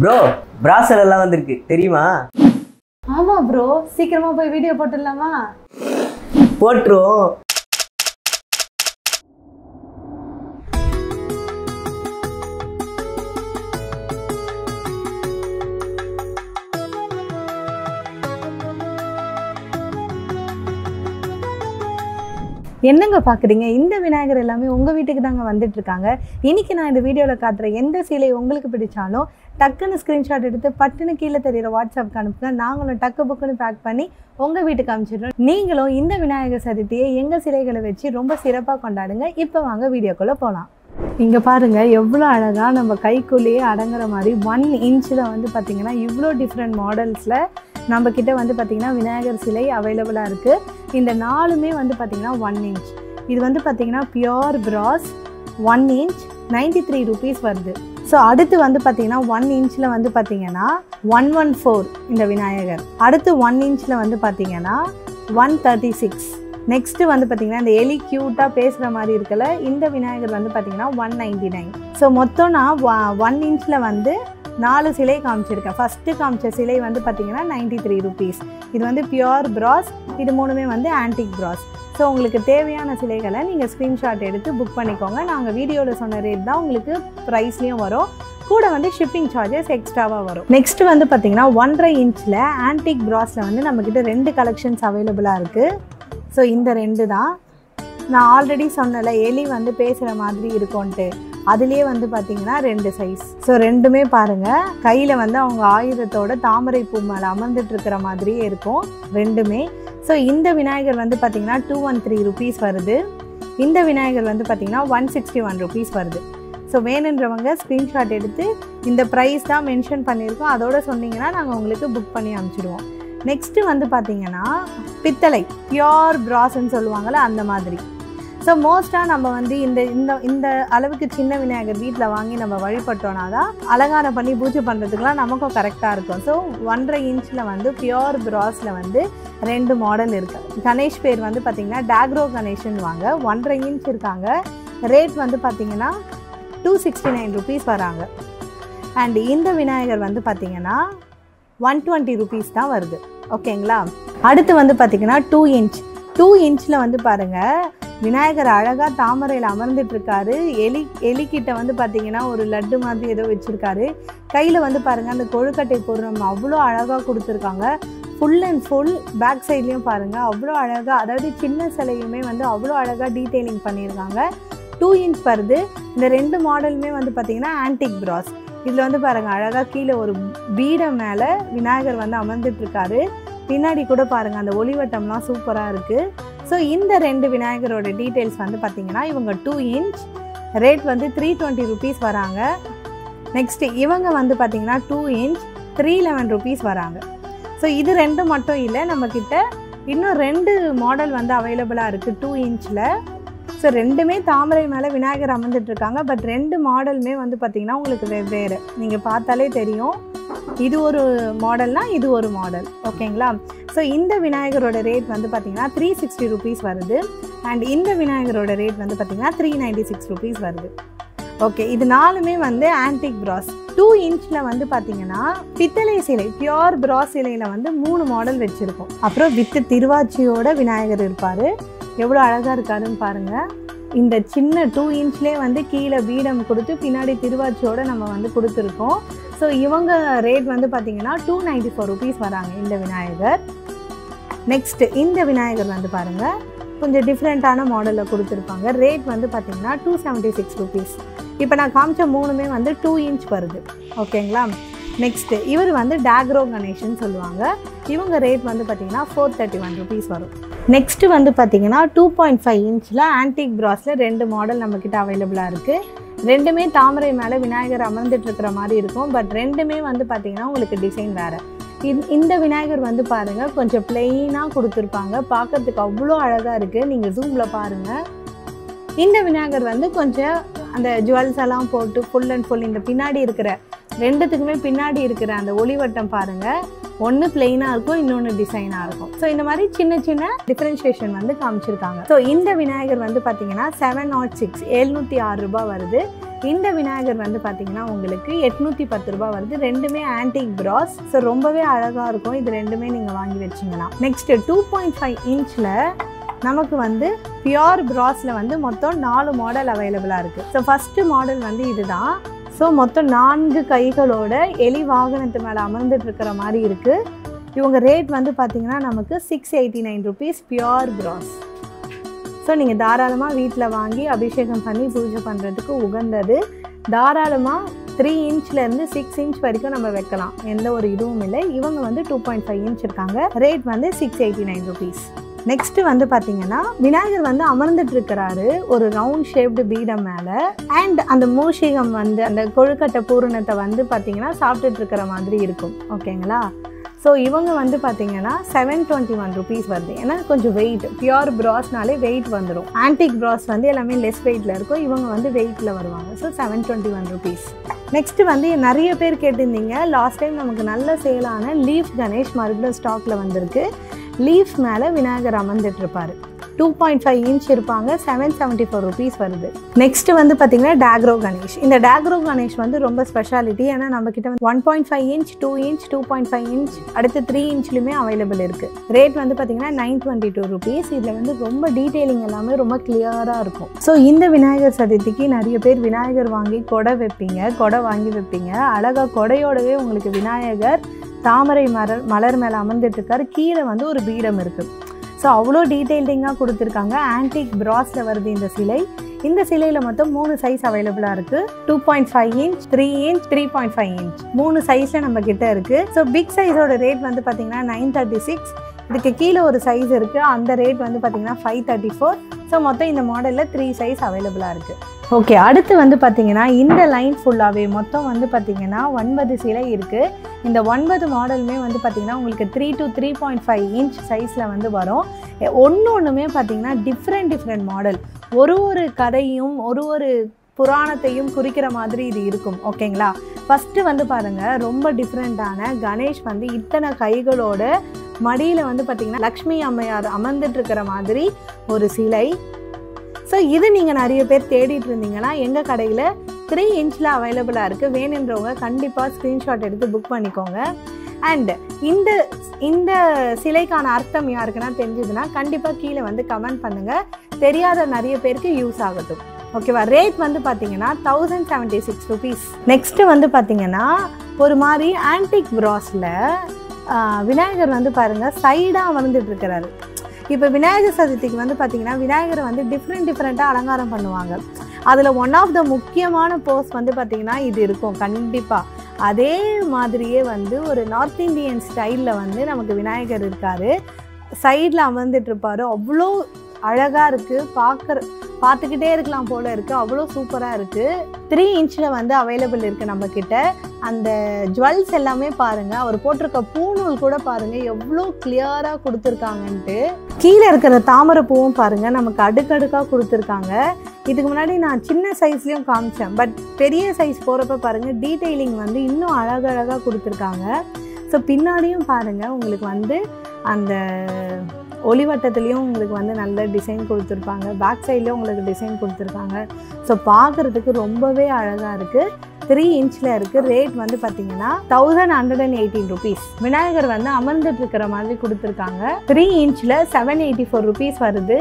Bro பிராசல் எல்லாம் வந்திருக்கு தெரியுமா? ஆமா ப்ரோ, சீக்கிரமா போய் வீடியோ போட்டுடலாமா? போட்டுருவோம். என்னங்க பார்க்குறீங்க? இந்த விநாயகர் எல்லாமே உங்கள் வீட்டுக்கு தாங்க வந்துட்டு இருக்காங்க. இன்றைக்கி நான் இந்த வீடியோவில் காட்டுற எந்த சிலை உங்களுக்கு பிடிச்சாலும் டக்குன்னு ஸ்க்ரீன்ஷாட் எடுத்து பட்டுன்னு கீழே தெரியிற வாட்ஸ்அப்க்கு அனுப்புங்க. நாங்களும் டக்கு புக்குன்னு பேக் பண்ணி உங்கள் வீட்டுக்கு அனுப்பிச்சிடுறோம். நீங்களும் இந்த விநாயகர் சதுர்த்தியை எங்கள் சிலைகளை வச்சு ரொம்ப சிறப்பாக கொண்டாடுங்க. இப்போ வாங்க வீடியோக்குள்ளே போகலாம். இங்கே பாருங்கள் எவ்வளோ அழகாக நம்ம கைக்குள்ளேயே அடங்குற மாதிரி 1 இன்ச்சில் வந்து பார்த்திங்கன்னா இவ்வளோ டிஃப்ரெண்ட் மாடல்ஸில் நம்மக்கிட்ட வந்து பார்த்திங்கன்னா விநாயகர் சிலை அவைலபிளாக இருக்குது. இந்த 4மே வந்து பார்த்திங்கன்னா 1 இன்ச். இது வந்து பார்த்திங்கன்னா பியோர் பிராஸ் 1 இன்ச் 93 rupees வருது. ஸோ அடுத்து வந்து பார்த்திங்கன்னா 1 இன்ச்சில் வந்து பார்த்திங்கன்னா 114 இந்த விநாயகர். அடுத்து 1 இன்ச்சில் வந்து பார்த்திங்கன்னா 136. நெக்ஸ்ட்டு வந்து பார்த்திங்கன்னா இந்த எலி க்யூட்டாக பேசுகிற மாதிரி இருக்கல இந்த விநாயகர் வந்து பார்த்திங்கன்னா 199. ஸோ மொத்தம் நான் 1 இன்ச்சில் வந்து 4 சிலை காமிச்சிருக்கேன். ஃபஸ்ட்டு காமிச்ச சிலை வந்து பார்த்திங்கன்னா 93 rupees. இது வந்து பியோர் பிராஸ், இது 3மே வந்து ஆன்டிக் பிராஸ். ஸோ உங்களுக்கு தேவையான சிலைகளை நீங்கள் ஸ்க்ரீன்ஷாட் எடுத்து புக் பண்ணிக்கோங்க. நாங்கள் வீடியோவில் சொன்ன ரேட் தான் உங்களுக்கு ப்ரைஸ்லேயும் வரும், கூட வந்து ஷிப்பிங் சார்ஜஸ் எக்ஸ்ட்ராவாக வரும். நெக்ஸ்ட்டு வந்து பார்த்திங்கன்னா 1.5 இன்ச்சில் ஆன்டிக் பிராஸில் வந்து நம்மக்கிட்ட 2 கலெக்ஷன்ஸ் அவைலபிளாக இருக்குது. ஸோ இந்த 2 தான் நான் ஆல்ரெடி சொன்னல எலி வந்து பேசுகிற மாதிரி இருக்கும்ன்ட்டு, அதுலேயே வந்து பார்த்திங்கன்னா 2 சைஸ். ஸோ 2மே பாருங்கள் கையில் வந்து அவங்க ஆயுதத்தோட தாமரை பூ மேலே அமர்ந்துட்டு இருக்கிற மாதிரியே இருக்கும் 2மே. ஸோ இந்த விநாயகர் வந்து பார்த்திங்கன்னா 213 rupees வருது. இந்த விநாயகர் வந்து பார்த்திங்கன்னா 161 rupees வருது. ஸோ வேணுன்றவங்க ஸ்க்ரீன்ஷாட் எடுத்து இந்த ப்ரைஸ் தான் மென்ஷன் பண்ணியிருக்கோம் அதோட சொன்னீங்கன்னா நாங்கள் உங்களுக்கு புக் பண்ணி அனுப்பிச்சிடுவோம். நெக்ஸ்ட்டு வந்து பார்த்திங்கன்னா பித்தளை பியோர் பிராஸ்ன்னு சொல்லுவாங்கள்ல அந்த மாதிரி. ஸோ மோஸ்ட்டாக நம்ம வந்து இந்த இந்த இந்த அளவுக்கு சின்ன விநாயகர் வீட்டில் வாங்கி நம்ம வழிபட்டோன்னா தான் அலங்கார பண்ணி பூஜை பண்ணுறதுக்குலாம் நமக்கும் கரெக்டாக இருக்கும். ஸோ 1.5 இன்ச்சில் வந்து பியோர் பிராஸில் வந்து 2 மாடல் இருக்குது. கணேஷ் பேர் வந்து பார்த்திங்கன்னா டேக்ரோ கணேஷ்ன்னு வாங்க. 1.5 இன்ச் இருக்காங்க. ரேட் வந்து பார்த்திங்கன்னா 269 rupees வராங்க. அண்ட் இந்த விநாயகர் வந்து பார்த்திங்கன்னா 120 rupees தான் வருது. ஓகேங்களா? அடுத்து வந்து பார்த்திங்கன்னா 2 இன்ச். 2 இன்ச்சில் வந்து பாருங்கள் விநாயகர் அழகாக தாமரையில் அமர்ந்துட்டு இருக்காரு. எலிக்கிட்ட வந்து பார்த்திங்கன்னா ஒரு லட்டு மாதிரி ஏதோ வச்சுருக்காரு. கையில் வந்து பாருங்கள் அந்த கொழுக்கட்டை பொருள் அவ்வளோ அழகாக கொடுத்துருக்காங்க. ஃபுல் அண்ட் ஃபுல் பேக் சைட்லேயும் பாருங்கள் அவ்வளோ அழகாக, அதாவது சின்ன சிலையுமே வந்து அவ்வளோ அழகாக டீட்டெயிலிங் பண்ணியிருக்காங்க. 2 இன்ச் வருது. இந்த 2 மாடலுமே வந்து பார்த்திங்கன்னா ஆன்டிக் பிராஸ். இதில் வந்து பாருங்கள் அழகாக கீழே ஒரு பீடை மேலே விநாயகர் வந்து அமர்ந்துட்டுருக்காரு. பின்னாடி கூட பாருங்கள் அந்த ஒளிவட்டம்லாம் சூப்பராக இருக்குது. ஸோ இந்த 2 விநாயகரோட டீட்டெயில்ஸ் வந்து பார்த்திங்கன்னா இவங்க 2 இன்ச் ரேட் வந்து 320 rupees வராங்க. நெக்ஸ்ட்டு இவங்க வந்து பார்த்திங்கன்னா 2 இன்ச் 311 rupees வராங்க. ஸோ இது 2 மட்டும் இல்லை, நம்மக்கிட்ட இன்னும் 2 மாடல் வந்து அவைலபிளாக இருக்குது 2 இன்ச்சில். ஸோ 2மே தாமரை மேலே விநாயகர் அமர்ந்துட்டுருக்காங்க. பட் 2 மாடலுமே வந்து பார்த்திங்கன்னா உங்களுக்கு வெவ்வேறு, நீங்கள் பார்த்தாலே தெரியும். இது ஒரு மாடல்னால் இது ஒரு மாடல். ஓகேங்களா? ஸோ இந்த விநாயகரோட ரேட் வந்து பார்த்திங்கன்னா 360 rupees வருது. அண்ட் இந்த விநாயகரோட ரேட் வந்து பார்த்திங்கன்னா 396 rupees வருது. ஓகே, இது 4மே வந்து ஆன்டிக் பிராஸ். 2 இன்ச்சில் வந்து பார்த்திங்கன்னா பித்தளை சிலை பியோர் பிராஸ் சிலையில் வந்து 3 மாடல் வச்சுருக்கோம். அப்புறம் வித்து திருவாச்சியோட விநாயகர் இருப்பார். எவ்வளோ அழகாக இருக்காருன்னு பாருங்கள். இந்த சின்ன 2 இன்ச்லேயே வந்து கீழே பீடம் கொடுத்து பின்னாடி திருவாச்சியோடு நம்ம வந்து கொடுத்துருக்கோம். ஸோ இவங்க ரேட் வந்து பார்த்திங்கன்னா 294 rupees வராங்க இந்த விநாயகர். நெக்ஸ்ட்டு இந்த விநாயகர் வந்து பாருங்கள் கொஞ்சம் டிஃப்ரெண்ட்டான மாடலில் கொடுத்துருப்பாங்க. ரேட் வந்து பார்த்திங்கன்னா 276 rupees. இப்போ நான் காமிச்ச 3மே வந்து 2 இன்ச் வருது. ஓகேங்களா? நெக்ஸ்ட்டு இவர் வந்து டேக்ரோ கணேஷ்ன்னு சொல்லுவாங்க. இவங்க ரேட் வந்து பார்த்திங்கன்னா 431 rupees வரும். நெக்ஸ்ட்டு வந்து பார்த்திங்கன்னா 2.5 இன்ச்சில் ஆன்டிக் பிராஸில் 2 மாடல் நம்மக்கிட்ட அவைலபிளாக இருக்குது. 2மே தாமரை மேலே விநாயகர் அமர்ந்துட்டு இருக்கிற மாதிரி இருக்கும். பட் 2மே வந்து பார்த்திங்கன்னா உங்களுக்கு டிசைன் வேறு. இந்த விநாயகர் வந்து பாருங்கள் கொஞ்சம் பிளெயினாக கொடுத்துருப்பாங்க. பார்க்கறதுக்கு அவ்வளோ அழகாக இருக்குது. நீங்கள் ஜூமில் பாருங்கள். இந்த விநாயகர் வந்து கொஞ்சம் அந்த ஜுவல்ஸ் எல்லாம் போட்டு ஃபுல் அண்ட் ஃபுல் இந்த பின்னாடி இருக்கிற 2த்துக்குமே பின்னாடி இருக்கிற அந்த ஒளிவட்டம் பாருங்கள், ஒன்று பிளெயினாக இருக்கும், இன்னொன்று டிசைனாக இருக்கும். ஸோ இந்த மாதிரி சின்ன சின்ன டிஃப்ரென்ஷியேஷன் வந்து காமிச்சிருக்காங்க. ஸோ இந்த விநாயகர் வந்து பார்த்தீங்கன்னா 706 706 ரூபாய் வருது. இந்த விநாயகர் வந்து பார்த்தீங்கன்னா உங்களுக்கு 810 ரூபாய் வருது. ரெண்டுமே ஆன்டிக் பிராஸ். ஸோ ரொம்பவே அழகாக இருக்கும். இது ரெண்டுமே நீங்கள் வாங்கி வச்சிங்கன்னா. நெக்ஸ்ட்டு 2.5 இன்ச்சில் நமக்கு வந்து பியோர் பிராஸில் வந்து மொத்தம் 4 மாடல் அவைலபிளாக இருக்குது. ஸோ ஃபஸ்ட்டு மாடல் வந்து இதுதான். ஸோ மொத்தம் 4 கைகளோட எலி வாகனத்து மேலே அமர்ந்துட்டு இருக்கிற மாதிரி இருக்குது. இவங்க ரேட் வந்து பார்த்தீங்கன்னா நமக்கு 689 ருபீஸ் பியோர் பிராஸ். ஸோ நீங்கள் தாராளமாக வீட்டில் வாங்கி அபிஷேகம் பண்ணி பூஜை பண்ணுறதுக்கு உகந்தது. தாராளமாக 3 இன்ச்லேருந்து 6 இன்ச் வரைக்கும் நம்ம வைக்கலாம். எந்த ஒரு இதுவும் இல்லை. இவங்க வந்து 2.5 இன்ச் இருக்காங்க. ரேட் வந்து 689 ருபீஸ். நெக்ஸ்ட்டு வந்து பார்த்தீங்கன்னா விநாயகர் வந்து அமர்ந்துட்டு இருக்கிறாரு ஒரு ரவுண்ட் ஷேப்டு பீடம் மேலே. அண்ட் அந்த மூஷிகம் வந்து அந்த கொழுக்கட்டை பூரணத்தை வந்து பார்த்தீங்கன்னா சாப்பிட்டுட்டு இருக்கிற மாதிரி இருக்கும். ஓகேங்களா? ஸோ இவங்க வந்து பார்த்தீங்கன்னா 721 ருபீஸ் வருது. ஏன்னா கொஞ்சம் வெயிட், பியோர் பிராஸ்னாலே வெயிட் வந்துடும். ஆன்டிக் பிராஸ் வந்து எல்லாமே லெஸ் வெயிட்டில் இருக்கும். இவங்க வந்து வெயிட்டில் வருவாங்க. So 721 rupees. நெக்ஸ்ட்டு வந்து நிறைய பேர் கேட்டிருந்தீங்க. லாஸ்ட் டைம் நமக்கு நல்ல சேலான லீஃப் கணேஷ் மறுபடியும் ஸ்டாக்கில் வந்திருக்கு. லீஃப் மேலே விநாயகர் அமர்ந்துட்டு இருப்பார். 2.5 இன்ச் இருப்பாங்க. 774 ருபீஸ் வருது. நெக்ஸ்ட்டு வந்து பார்த்தீங்கன்னா டேக்ரோ கணேஷ். இந்த டேக்ரோ கணேஷ் வந்து ரொம்ப ஸ்பெஷாலிட்டி. ஏன்னா நம்மக்கிட்ட வந்து 1.5 இன்ச், 2 இன்ச், 2.5 இன்ச், அடுத்து 3 இன்ச்லையுமே அவைலபிள் இருக்குது. ரேட் வந்து பார்த்தீங்கன்னா 922 ருபீஸ். இதில் வந்து ரொம்ப டீட்டெயிலிங் எல்லாமே ரொம்ப கிளியராக இருக்கும். ஸோ இந்த விநாயகர் சதுர்த்திக்கு நிறைய பேர் விநாயகர் வாங்கி கொடை வைப்பீங்க, கொடை வாங்கி வைப்பீங்க. அழகாக கொடையோடவே உங்களுக்கு விநாயகர் தாமரை மலர் மேலே அமர்ந்துட்டு இருக்காரு. கீழே வந்து ஒரு பீடம் இருக்குது. ஸோ அவ்வளோ டீட்டெயிலிங்காக கொடுத்துருக்காங்க. ஆன்டிக் பிராஸில் வருது இந்த சிலை. இந்த சிலையில் மொத்தம் 3 சைஸ் அவைலபிளாக இருக்குது. 2.5 இன்ச், 3 இன்ச், 3.5 இன்ச் 3 சைஸில் நம்ம கிட்ட இருக்குது. ஸோ பிக் சைஸோட ரேட் வந்து பார்த்தீங்கன்னா 936. இதுக்கு கீழே ஒரு சைஸ் இருக்குது. அந்த ரேட் வந்து பார்த்தீங்கன்னா 534. ஸோ மொத்தம் இந்த மாடலில் 3 சைஸ் அவைலபிளாக இருக்குது. ஓகே, அடுத்து வந்து பார்த்தீங்கன்னா இந்த லைன் ஃபுல்லாகவே மொத்தம் வந்து பார்த்தீங்கன்னா 9 சிலை இருக்குது. இந்த 9 மாடலுமே வந்து பார்த்தீங்கன்னா உங்களுக்கு 3 to 3.5 இன்ச் சைஸில் வந்து வரும். ஒன்றுமே பார்த்தீங்கன்னா டிஃப்ரெண்ட் மாடல். ஒரு கதையும் ஒரு புராணத்தையும் குறிக்கிற மாதிரி இது இருக்கும். ஓகேங்களா? ஃபஸ்ட்டு வந்து பாருங்கள், ரொம்ப டிஃப்ரெண்ட்டான கணேஷ் வந்து இத்தனை கைகளோட மடியில் வந்து பார்த்தீங்கன்னா லக்ஷ்மி அம்மையார் அமர்ந்துட்டு இருக்கிற மாதிரி ஒரு சிலை. ஸோ இது நீங்கள் நிறைய பேர் தேடிட்டு இருந்தீங்கன்னா எங்கள் கடையில் 3 இன்ச்சில் அவைலபிளாக இருக்குது. வேணுன்றவங்க கண்டிப்பாக ஸ்க்ரீன்ஷாட் எடுத்து புக் பண்ணிக்கோங்க. அண்ட் இந்த சிலைக்கான அர்த்தம் யாருக்குன்னா தெரிஞ்சதுன்னா கண்டிப்பாக கீழே வந்து கமெண்ட் பண்ணுங்கள். தெரியாத நிறைய பேருக்கு யூஸ் ஆகட்டும். ஓகேவா? ரேட் வந்து பார்த்தீங்கன்னா 1076 ருபீஸ். நெக்ஸ்ட்டு வந்து பார்த்தீங்கன்னா ஒரு மாதிரி ஆன்டிக் பிராஸில் விநாயகர் வந்து பாருங்கள் சைடாக அமர்ந்துட்டு இருக்கிறாரு. இப்போ விநாயகர் சதுர்த்திக்கு வந்து பார்த்தீங்கன்னா விநாயகரை வந்து டிஃப்ரெண்ட்டாக அலங்காரம் பண்ணுவாங்க. அதில் ஒன் ஆஃப் த முக்கியமான போஸ் வந்து பார்த்தீங்கன்னா இது இருக்கும் கண்டிப்பாக. அதே மாதிரியே வந்து ஒரு நார்த் இந்தியன் ஸ்டைலில் வந்து நமக்கு விநாயகர் இருக்கார். சைடில் அமர்ந்துட்டு இருப்பார். அவ்வளோ அழகாக இருக்குது. பார்த்துக்கிட்டே இருக்கலாம் போல் இருக்குது. அவ்வளோ சூப்பராக இருக்குது. 3 இன்ச்சில் வந்து அவைலபிள் இருக்குது நம்மக்கிட்ட. அந்த ஜுவல்ஸ் எல்லாமே பாருங்கள். அவர் போட்டிருக்க பூநூல் கூட பாருங்கள் எவ்வளோ கிளியராக கொடுத்துருக்காங்கன்ட்டு. கீழே இருக்கிற தாமரை பூவும் பாருங்கள் நமக்கு அடுக்கடுக்காக கொடுத்துருக்காங்க. இதுக்கு முன்னாடி நான் சின்ன சைஸ்லேயும் காமிச்சேன். பட் பெரிய சைஸ் போகிறப்ப பாருங்கள் டீட்டெயிலிங் வந்து இன்னும் அழகழகாக கொடுத்துருக்காங்க. ஸோ பின்னாடியும் பாருங்கள் உங்களுக்கு வந்து அந்த ஒளிவட்டத்துலேயும் உங்களுக்கு வந்து நல்ல டிசைன் கொடுத்துருப்பாங்க. பேக் சைட்லேயும் உங்களுக்கு டிசைன் கொடுத்துருக்காங்க. ஸோ பார்க்குறதுக்கு ரொம்பவே அழகாக இருக்குது. 3 இன்ச்சில் இருக்குது. ரேட் வந்து பார்த்தீங்கன்னா 1118 ருபீஸ். விநாயகர் வந்து அமர்ந்துட்டு இருக்கிற மாதிரி கொடுத்துருக்காங்க. 3 இன்ச்சில் 784 ருபீஸ் வருது.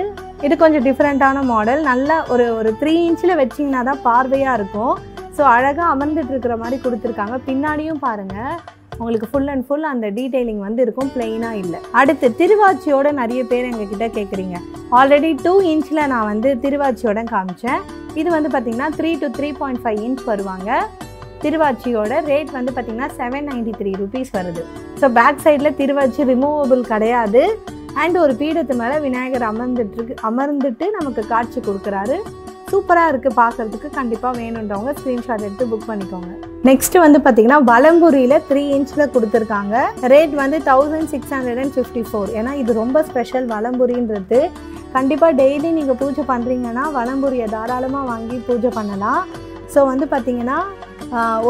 இது கொஞ்சம் டிஃப்ரெண்ட்டான மாடல். நல்லா ஒரு 3 இன்ச்சில் வச்சிங்கன்னா தான் பார்வையாக இருக்கும். ஸோ அழகாக அமர்ந்துட்டு இருக்கிற மாதிரி கொடுத்துருக்காங்க. பின்னாடியும் பாருங்கள் உங்களுக்கு ஃபுல் அண்ட் ஃபுல் அந்த டீட்டெயிலிங் வந்து இருக்கும், பிளெயினாக இல்லை. அடுத்து திருவாச்சியோட நிறைய பேர் எங்ககிட்ட கேட்குறீங்க. ஆல்ரெடி 2 இன்ச்சில் நான் வந்து திருவாச்சியோட காமிச்சேன். இது வந்து பார்த்திங்கன்னா 3 to 3.5 இன்ச் வருவாங்க. திருவாச்சியோட ரேட் வந்து பார்த்திங்கன்னா 793 ருபீஸ் வருது. ஸோ பேக் சைடில் திருவாச்சி ரிமூவபிள் கிடையாது. அண்ட் ஒரு பீடத்து மேலே விநாயகர் அமர்ந்துட்டு நமக்கு காட்சி கொடுக்குறாரு. சூப்பராக இருக்குது பார்க்குறதுக்கு. கண்டிப்பாக வேணுன்றவங்க ஸ்க்ரீன்ஷாட் எடுத்து புக் பண்ணிக்கோங்க. நெக்ஸ்ட் வந்து பார்த்தீங்கன்னா வலம்புரியில் 3 இன்ச்சில் கொடுத்துருக்காங்க. ரேட் வந்து 1654. ஏன்னா இது ரொம்ப ஸ்பெஷல் வலம்புரின்றது. கண்டிப்பாக டெய்லி நீங்கள் பூஜை பண்ணுறீங்கன்னா வலம்புரியை தாராளமாக வாங்கி பூஜை பண்ணலாம். ஸோ வந்து பார்த்தீங்கன்னா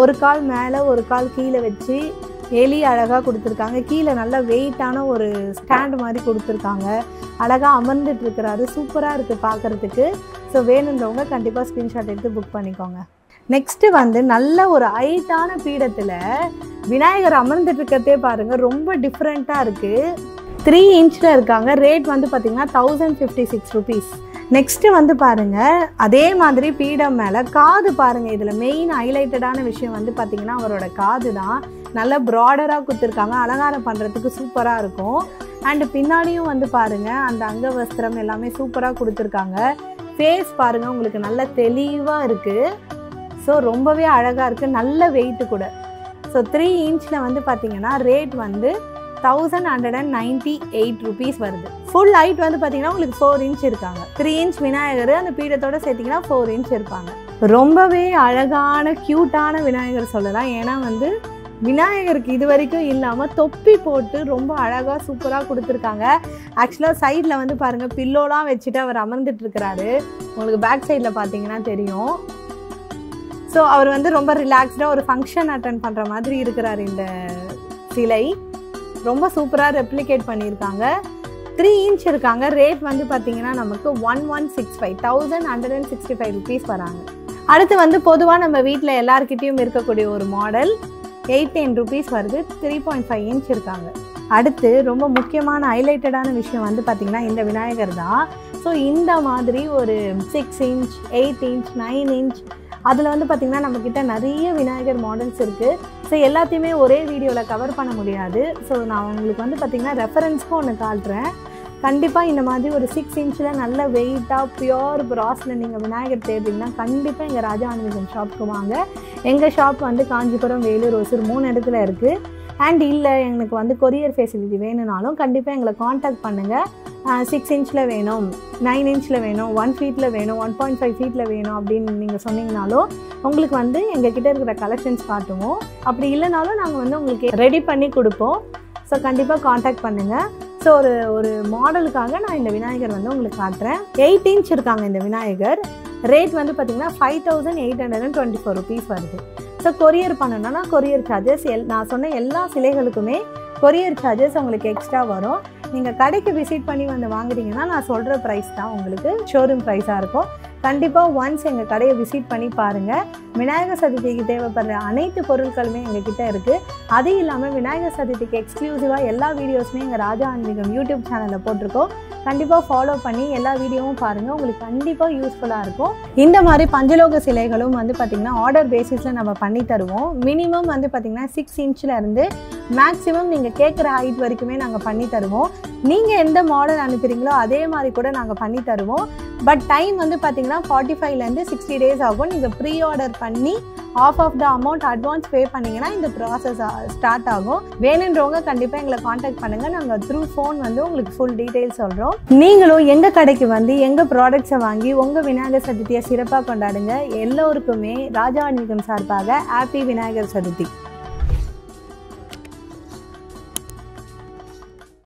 ஒரு கால் மேலே ஒரு கால் கீழே வச்சு எலி அழகாக கொடுத்துருக்காங்க. கீழே நல்லா வெயிட்டான ஒரு ஸ்டாண்டு மாதிரி கொடுத்துருக்காங்க. அழகாக அமர்ந்துட்டு இருக்கிறாரு. சூப்பராக இருக்குது பார்க்குறதுக்கு. ஸோ வேணுன்றவங்க கண்டிப்பாக ஸ்க்ரீன்ஷாட் எடுத்து புக் பண்ணிக்கோங்க. நெக்ஸ்ட்டு வந்து நல்ல ஒரு ஹைட்டான பீடத்தில் விநாயகர் அமர்ந்துட்டு இருக்கிறதே பாருங்கள், ரொம்ப டிஃப்ரெண்ட்டாக இருக்குது. 3 இன்ச்சில் இருக்காங்க. ரேட் வந்து பார்த்திங்கன்னா 1056 rupees. நெக்ஸ்ட்டு வந்து பாருங்கள், அதே மாதிரி பீடம் மேலே காது பாருங்கள். இதில் மெயின் ஹைலைட்டடான விஷயம் வந்து பார்த்திங்கன்னா அவரோட காது தான். நல்லா ப்ராடராக கொடுத்துருக்காங்க, அலங்காரம் பண்ணுறதுக்கு சூப்பராக இருக்கும். அண்டு பின்னாடியும் வந்து பாருங்கள் அந்த அங்கவஸ்திரம் எல்லாமே சூப்பராக கொடுத்துருக்காங்க. ஃபேஸ் பாருங்கள் உங்களுக்கு நல்ல தெளிவாக இருக்குது. ஸோ ரொம்பவே அழகாக இருக்குது, நல்ல வெயிட்டு கூட. ஸோ 3 இன்ச்சில் வந்து பார்த்திங்கன்னா ரேட் வந்து 1198 rupees வருது. ஃபுல் ஹைட் வந்து பார்த்திங்கன்னா உங்களுக்கு 4 inch இருக்காங்க. 3 inch விநாயகர் அந்த பீடத்தோடு சேர்த்திங்கன்னா 4 inch இருப்பாங்க. ரொம்பவே அழகான க்யூட்டான விநாயகர் சொல்லலாம். ஏன்னா வந்து விநாயகருக்கு இது வரைக்கும் இல்லாமல் தொப்பி போட்டு ரொம்ப அழகாக சூப்பராக கொடுத்துருக்காங்க. ஆக்சுவலாக சைடில் வந்து பாருங்கள் பில்லோலாம் வச்சுட்டு அவர் அமர்ந்துட்டு இருக்கிறாரு. உங்களுக்கு பேக் சைடில் பார்த்தீங்கன்னா தெரியும். ஸோ அவர் வந்து ரொம்ப ரிலாக்ஸ்டாக ஒரு ஃபங்க்ஷன் அட்டென்ட் பண்ணுற மாதிரி இருக்கிறார். இந்த சிலை ரொம்ப சூப்பராக ரெப்ளிகேட் பண்ணியிருக்காங்க. 3 inch இருக்காங்க. ரேட் வந்து பார்த்தீங்கன்னா நமக்கு 1165 rupees வராங்க. அடுத்து வந்து பொதுவாக நம்ம வீட்டில் எல்லாருக்கிட்டையும் இருக்கக்கூடிய ஒரு மாடல் 810 rupees வருது. 3.5 inch இருக்காங்க. அடுத்து ரொம்ப முக்கியமான ஹைலைட்டடான விஷயம் வந்து பார்த்திங்கன்னா இந்த விநாயகர் தான். ஸோ இந்த மாதிரி ஒரு 6 inch 8 inch 9 inch அதில் வந்து பார்த்திங்கன்னா நம்மக்கிட்ட நிறைய விநாயகர் மாடல்ஸ் இருக்குது. ஸோ எல்லாத்தையுமே ஒரே வீடியோவில் கவர் பண்ண முடியாது. ஸோ நான் உங்களுக்கு வந்து பார்த்திங்கன்னா ரெஃபரன்ஸ்க்கும் ஒன்று காட்டுறேன். கண்டிப்பாக இந்த மாதிரி ஒரு 6 inchல நல்ல வெயிட்டாக பியோர் பிராஸில் நீங்கள் விநாயகர் தேடுறீங்கன்னா கண்டிப்பாக எங்கள் ராஜா ஆன்மீகம் ஷாப்புக்கு வாங்க. எங்கள் ஷாப் வந்து காஞ்சிபுரம், வேலூர், ஒசூர் 3 இடத்துல இருக்குது. அண்ட் இல்லை எனக்கு வந்து கொரியர் ஃபெசிலிட்டி வேணும்னாலும் கண்டிப்பாக எங்களை காண்டாக்ட் பண்ணுங்கள். 6 inchல வேணும், 9 inchல வேணும், 1 feetல வேணும், 1.5 feetல வேணும் அப்படின்னு நீங்கள் சொன்னீங்கனாலும் உங்களுக்கு வந்து எங்ககிட்ட இருக்கிற கலெக்ஷன்ஸ் காட்டுவோம். அப்படி இல்லைனாலும் நாங்கள் வந்து உங்களுக்கு ரெடி பண்ணி கொடுப்போம். ஸோ கண்டிப்பாக காண்டாக்ட் பண்ணுங்கள். ஸோ ஒரு மாடலுக்காக நான் இந்த விநாயகர் வந்து உங்களுக்கு காட்டுறேன். 8 inch இருக்காங்க இந்த விநாயகர். ரேட் வந்து பார்த்திங்கன்னா 5824 rupees வருது. ஸோ கொரியர் பண்ணணுன்னா கொரியர் சார்ஜஸ் நான் சொன்ன எல்லா சிலைகளுக்குமே கொரியர் சார்ஜஸ் உங்களுக்கு எக்ஸ்ட்ரா வரும். நீங்கள் கடைக்கு விசிட் பண்ணி வந்து வாங்குறீங்கன்னா நான் சொல்கிற ப்ரைஸ் தான் உங்களுக்கு ஷோரூம் ப்ரைஸாக இருக்கும். கண்டிப்பாக ஒன்ஸ் எங்கள் கடையை விசிட் பண்ணி பாருங்கள். விநாயகர் சதுர்த்திக்கு தேவைப்படுற அனைத்து பொருட்களுமே எங்ககிட்ட இருக்குது. அது இல்லாமல் விநாயகர் சதுர்த்திக்கு எக்ஸ்க்ளூசிவாக எல்லா வீடியோஸுமே எங்கள் ராஜா ஆன்மீகம் யூடியூப் சேனலில் போட்டிருக்கோம். கண்டிப்பாக ஃபாலோ பண்ணி எல்லா வீடியோவும் பாருங்கள், உங்களுக்கு கண்டிப்பாக யூஸ்ஃபுல்லாக இருக்கும். இந்த மாதிரி பஞ்சலோக சிலைகளும் வந்து பார்த்திங்கன்னா ஆர்டர் பேசிஸில் நம்ம பண்ணி தருவோம். மினிமம் வந்து பார்த்திங்கன்னா 6 inchல இருந்து மேக்ஸிமம் நீங்கள் கேட்குற ஹைட் வரைக்குமே நாங்கள் பண்ணி தருவோம். நீங்கள் எந்த மாடல் அனுப்புகிறீங்களோ அதே மாதிரி கூட நாங்கள் பண்ணி தருவோம். பட் டைம் வந்து பார்த்திங்கன்னா 45லேருந்து 60 days ஆகும். நீங்கள் ப்ரீ ஆர்டர் பண்ணி of the amount advance pay பண்ணிங்கன்னா இந்த ப்ராசஸ் ஸ்டார்ட் ஆகும். வேணுன்றவங்க கண்டிப்பாக எங்களை காண்டாக்ட் பண்ணுங்கள். நாங்கள் த்ரூ ஃபோன் வந்து உங்களுக்கு ஃபுல் டீட்டெயில்ஸ் சொல்கிறோம். நீங்களும் எங்கள் கடைக்கு வந்து எங்கள் ப்ராடக்ட்ஸை வாங்கி உங்கள் விநாயகர் சதுர்த்தியை சிறப்பாக கொண்டாடுங்க. எல்லோருக்குமே ராஜா ஆன்மீகம் சார்பாக ஹாப்பி விநாயகர் சதுர்த்தி.